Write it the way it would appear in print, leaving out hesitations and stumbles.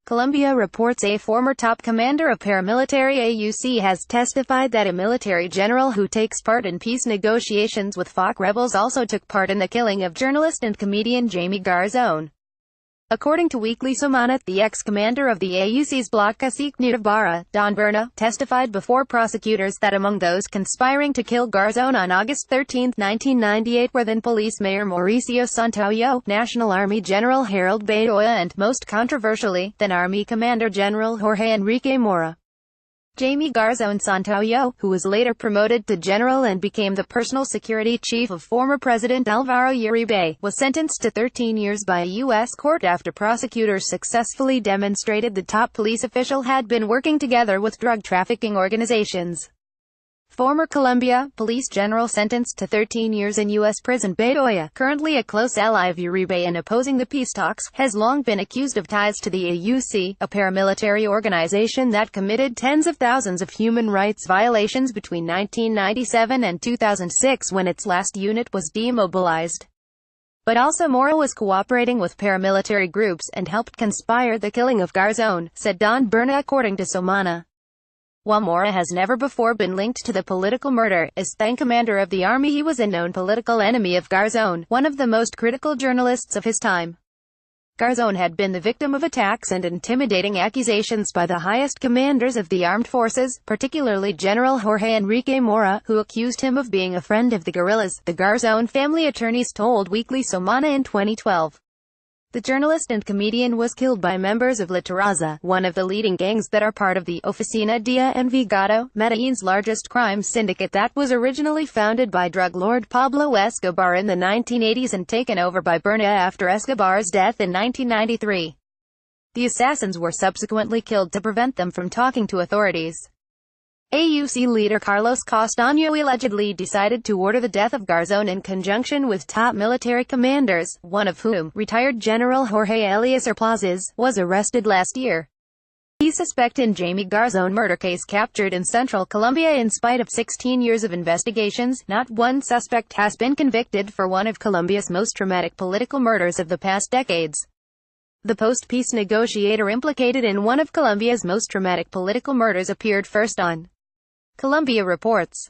Colombia reports a former top commander of paramilitary AUC has testified that a military general who takes part in peace negotiations with FARC rebels also took part in the killing of journalist and comedian Jaime Garzón. According to Weekly Semana, the ex-commander of the AUC's bloc Cacique near Barra, Don Berna, testified before prosecutors that among those conspiring to kill Garzón on August 13, 1998 were then Police Mayor Mauricio Santoyo, National Army General Harold Bedoya and, most controversially, then Army Commander General Jorge Enrique Mora. Jaime Garzón Santoyo, who was later promoted to general and became the personal security chief of former President Álvaro Uribe, was sentenced to 13 years by a U.S. court after prosecutors successfully demonstrated the top police official had been working together with drug trafficking organizations. Former Colombia police general sentenced to 13 years in U.S. prison. Bedoya, currently a close ally of Uribe and opposing the peace talks, has long been accused of ties to the AUC, a paramilitary organization that committed tens of thousands of human rights violations between 1997 and 2006 when its last unit was demobilized. But also Mora was cooperating with paramilitary groups and helped conspire the killing of Garzón, said Don Berna according to Semana. While Mora has never before been linked to the political murder, as then commander of the army he was a known political enemy of Garzón, one of the most critical journalists of his time. Garzón had been the victim of attacks and intimidating accusations by the highest commanders of the armed forces, particularly General Jorge Enrique Mora, who accused him of being a friend of the guerrillas, the Garzón family attorneys told Weekly Semana in 2012. The journalist and comedian was killed by members of La Terraza, one of the leading gangs that are part of the Oficina de Envigado, Medellin's largest crime syndicate that was originally founded by drug lord Pablo Escobar in the 1980s and taken over by Berna after Escobar's death in 1993. The assassins were subsequently killed to prevent them from talking to authorities. AUC leader Carlos Castaño allegedly decided to order the death of Garzón in conjunction with top military commanders, one of whom, retired General Jorge Eliezer Plazas, was arrested last year. Key suspect in Jaime Garzón murder case captured in central Colombia. In spite of 16 years of investigations, not one suspect has been convicted for one of Colombia's most traumatic political murders of the past decades. The post-peace negotiator implicated in one of Colombia's most traumatic political murders appeared first on Colombia Reports.